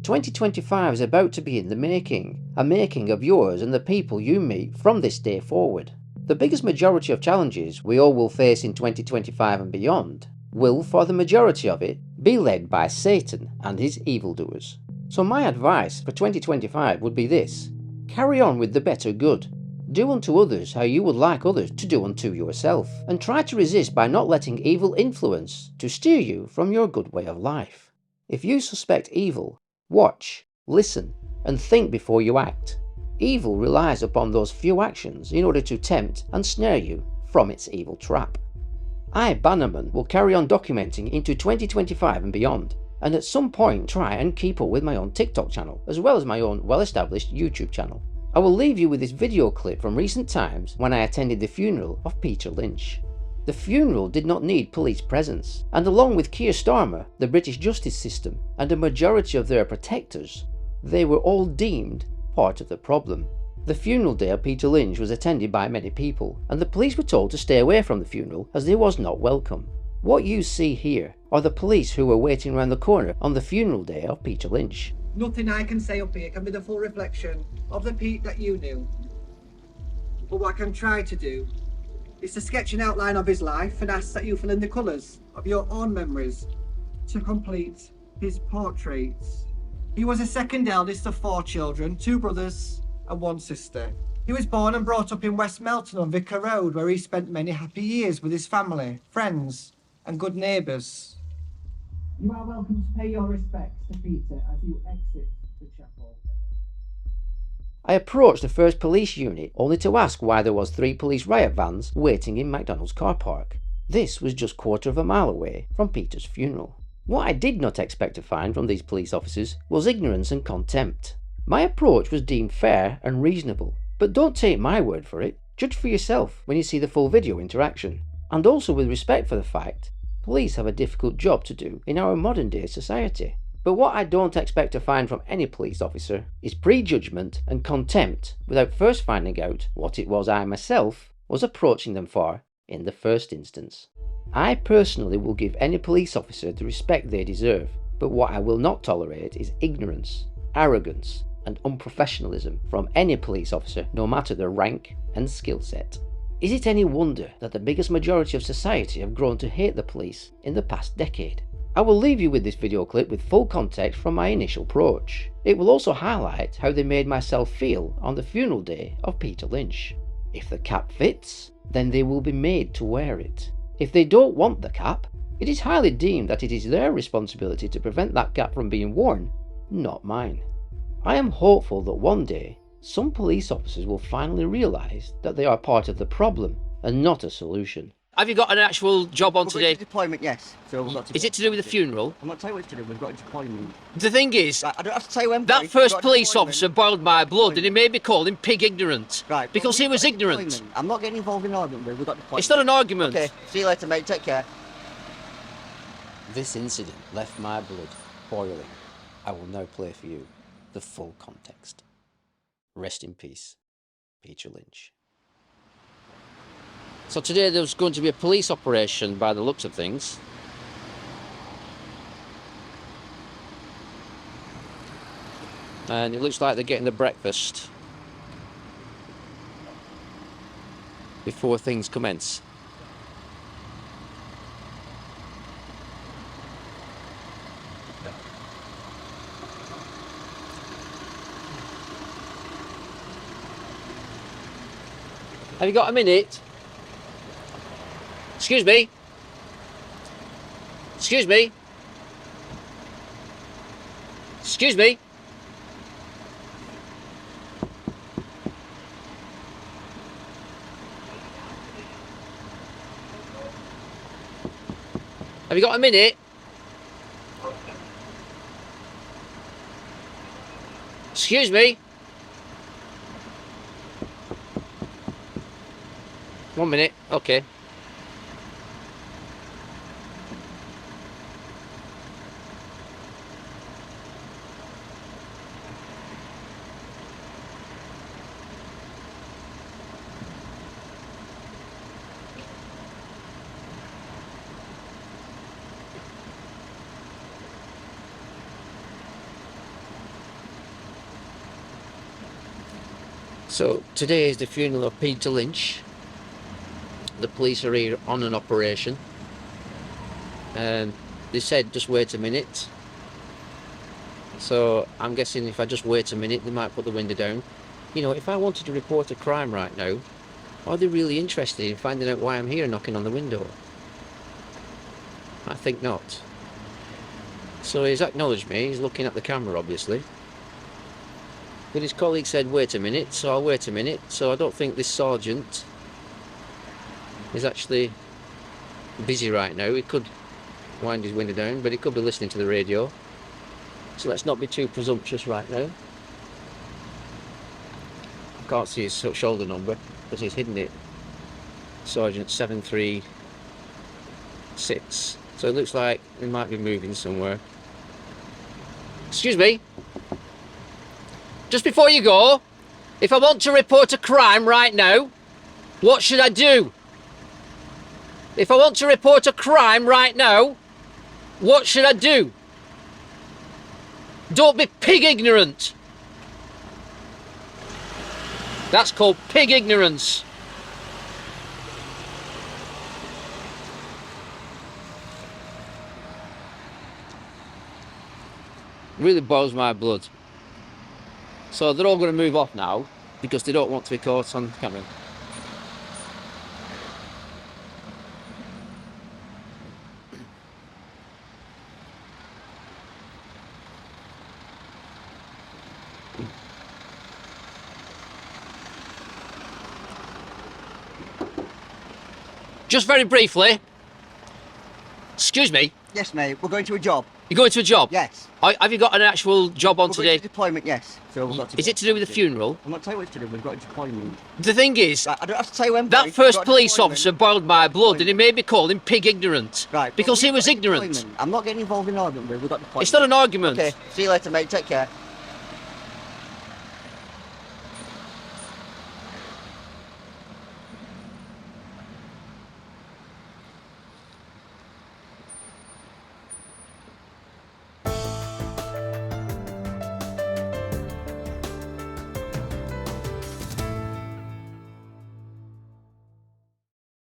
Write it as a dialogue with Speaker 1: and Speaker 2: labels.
Speaker 1: 2025 is about to be in the making, a making of yours and the people you meet from this day forward. The biggest majority of challenges we all will face in 2025 and beyond will, for the majority of it, be led by Satan and his evildoers. So my advice for 2025 would be this: carry on with the better good. Do unto others how you would like others to do unto yourself, and try to resist by not letting evil influence to steer you from your good way of life. If you suspect evil, watch, listen, and think before you act. Evil relies upon those few actions in order to tempt and snare you from its evil trap. I, BANAMAN, will carry on documenting into 2025 and beyond, and at some point try and keep up with my own TikTok channel, as well as my own well-established YouTube channel. I will leave you with this video clip from recent times when I attended the funeral of Peter Lynch. The funeral did not need police presence, and along with Keir Starmer, the British justice system, and a majority of their protectors, they were all deemed part of the problem. The funeral day of Peter Lynch was attended by many people, and the police were told to stay away from the funeral as they was not welcome. What you see here are the police who were waiting around the corner on the funeral day of Peter Lynch.
Speaker 2: Nothing I can say up here can be the full reflection of the Pete that you knew. But what I can try to do is to sketch an outline of his life and ask that you fill in the colours of your own memories to complete his portraits. He was the second eldest of 4 children, 2 brothers and 1 sister. He was born and brought up in West Melton on Vicar Road, where he spent many happy years with his family, friends and good neighbours. You are welcome to pay your respects to Peter as you exit the chapel.
Speaker 1: I approached the first police unit only to ask why there was 3 police riot vans waiting in McDonald's car park. This was just 1/4 of a mile away from Peter's funeral. What I did not expect to find from these police officers was ignorance and contempt. My approach was deemed fair and reasonable, but don't take my word for it. Judge for yourself when you see the full video interaction. And also with respect for the fact, police have a difficult job to do in our modern day society. But what I don't expect to find from any police officer is prejudgment and contempt without first finding out what it was I myself was approaching them for in the first instance. I personally will give any police officer the respect they deserve, but what I will not tolerate is ignorance, arrogance, and unprofessionalism from any police officer, no matter their rank and skill set. Is it any wonder that the biggest majority of society have grown to hate the police in the past decade? I will leave you with this video clip with full context from my initial approach. It will also highlight how they made myself feel on the funeral day of Peter Lynch. If the cap fits, then they will be made to wear it. If they don't want the cap, it is highly deemed that it is their responsibility to prevent that cap from being worn, not mine. I am hopeful that one day, some police officers will finally realise that they are part of the problem and not a solution. Have you got an actual job on today?
Speaker 3: Deployment, yes. So we've got
Speaker 1: Is it to do with the funeral?
Speaker 3: I'm not telling you what to do, we've got a deployment.
Speaker 1: The thing is,
Speaker 3: Right, I don't have to tell you when.
Speaker 1: that first police officer boiled my blood and he made me call him pig ignorant.
Speaker 3: Right.
Speaker 1: Because he was ignorant.
Speaker 3: Deployment. I'm not getting involved in an argument, but we've got deployment.
Speaker 1: It's not an argument.
Speaker 3: Okay, see you later, mate. Take care.
Speaker 1: This incident left my blood boiling. I will now play for you the full context. Rest in peace, Peter Lynch. So today there was going to be a police operation by the looks of things. And it looks like they're getting the breakfast before things commence. Have you got a minute? Excuse me. Excuse me. Excuse me. Have you got a minute? Excuse me. 1 minute, okay. So today is the funeral of Peter Lynch. The police are here on an operation. They said just wait a minute. So I'm guessing if I just wait a minute, they might put the window down. You know, if I wanted to report a crime right now, are they really interested in finding out why I'm here knocking on the window? I think not. So he's acknowledged me, he's looking at the camera obviously. But his colleague said wait a minute, so I'll wait a minute. So I don't think this sergeant is actually busy right now. He could wind his window down, but he could be listening to the radio. So let's not be too presumptuous right now. I can't see his shoulder number because he's hidden it. Sergeant 736. So it looks like he might be moving somewhere. Excuse me. Just before you go, if I want to report a crime right now, what should I do? If I want to report a crime right now, what should I do? Don't be pig ignorant. That's called pig ignorance. Really boils my blood. So they're all going to move off now because they don't want to be caught on camera. Just very briefly, excuse me,
Speaker 3: Yes, mate. We're going to a job.
Speaker 1: you're going to a job?
Speaker 3: Yes.
Speaker 1: Have you got an actual job on
Speaker 3: We're
Speaker 1: today?
Speaker 3: going to deployment, yes. So we've got to
Speaker 1: Is it to do with the funeral?
Speaker 3: I'm not telling you what it's to do. We've got a deployment.
Speaker 1: The thing is,
Speaker 3: Right, I don't have to tell you when.
Speaker 1: that
Speaker 3: boy. We've
Speaker 1: first
Speaker 3: got a
Speaker 1: police
Speaker 3: deployment.
Speaker 1: officer boiled my blood and he made me call him pig ignorant.
Speaker 3: Right.
Speaker 1: Because
Speaker 3: but
Speaker 1: he
Speaker 3: we've
Speaker 1: was
Speaker 3: got a
Speaker 1: ignorant.
Speaker 3: deployment. I'm not getting involved in an argument. We've got deployment.
Speaker 1: It's not an argument.
Speaker 3: Okay. See you later, mate. Take care.